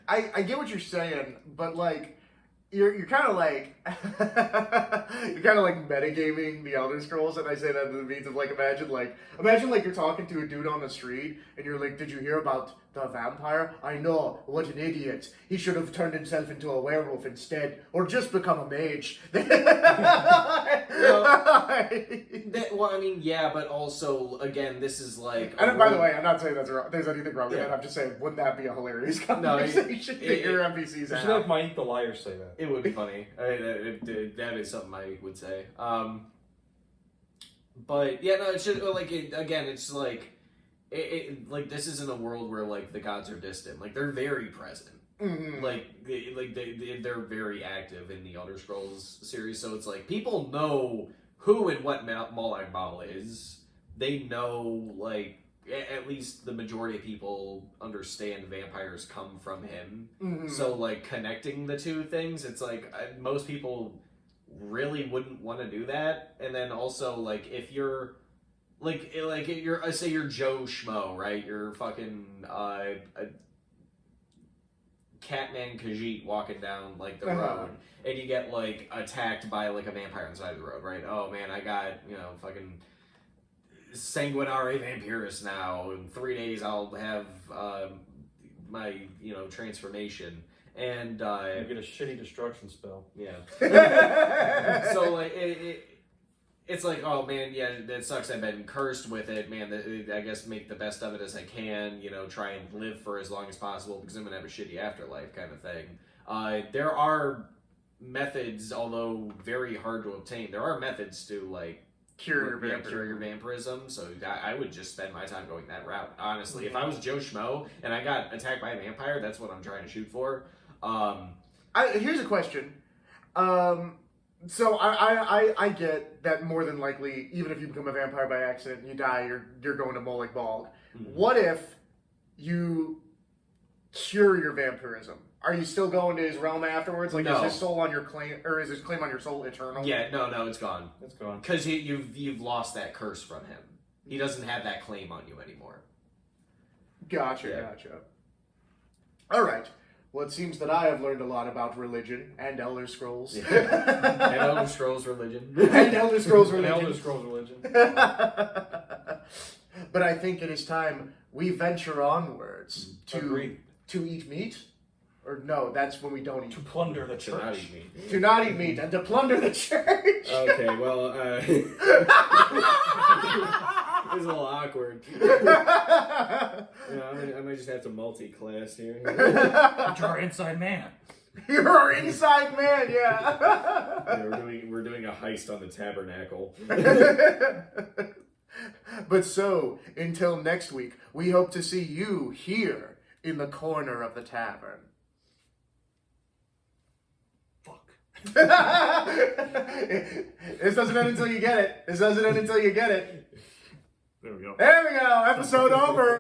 I get what you're saying, but, like, you're kind of like you're kind of like metagaming the Elder Scrolls, and I say that in the means of, like, imagine like you're talking to a dude on the street, and you're like, "Did you hear about the vampire? I know, what an idiot! He should have turned himself into a werewolf instead, or just become a mage." Well, I mean, yeah, but also, again, this is like... And by the way, I'm not saying there's anything wrong with Yeah. that. I'm just saying, wouldn't that be a hilarious No, conversation to hear NPCs You should have? have Mike the Liar say that. It would be funny. That is something I would say. But yeah, no, it should again. It's like like this isn't a world where, like, the gods are distant. Like, they're very present. Mhm. They're very active in the Elder Scrolls series. So it's like people know who and what Molag Bal is. They know, like, at least the majority of people understand vampires come from him. Mm-hmm. So like connecting the two things, it's like most people really wouldn't want to do that. And then also like if you're you're say you're Joe Schmo, right? You're fucking a Catman Khajiit walking down like the road, and you get like attacked by like a vampire on the side of the road, right? Oh man, I got fucking sanguinare vampiris now. In 3 days, I'll have my transformation, and You get a shitty destruction spell. yeah. So like it's like, oh man, yeah, that sucks. I've been cursed with it, man. I guess make the best of it as I can. Try and live for as long as possible because I'm gonna have a shitty afterlife, kind of thing. There are methods, although very hard to obtain. There are methods to like Cure your cure your vampirism. So I would just spend my time going that route. Honestly, if I was Joe Schmo and I got attacked by a vampire, that's what I'm trying to shoot for. Here's a question. So I get that more than likely, even if you become a vampire by accident and you die, you're going to Molag Bald. Mm-hmm. What if you cure your vampirism? Are you still going to his realm afterwards? Like, No. is his soul on your claim, or is his claim on your soul eternal? Yeah, no, it's gone. It's gone. Because you've lost that curse from him. He doesn't have that claim on you anymore. Gotcha. All right. Well, it seems that I have learned a lot about religion and Elder Scrolls. And Elder Scrolls religion. And Elder Scrolls An religion. Elder Scrolls religion. But I think it is time we venture onwards Agreed. to eat meat. Or no, that's when we don't eat. To plunder the To not church. eat meat. To not eat meat and to plunder the church. Okay, well, it's a little awkward. I might just have to multi-class here. You're our inside man. You're our inside man, yeah. We're doing a heist on the tabernacle. But so, until next week, we hope to see you here in the corner of the tavern. Fuck. This doesn't end until you get it. There we go. There we go. Episode over.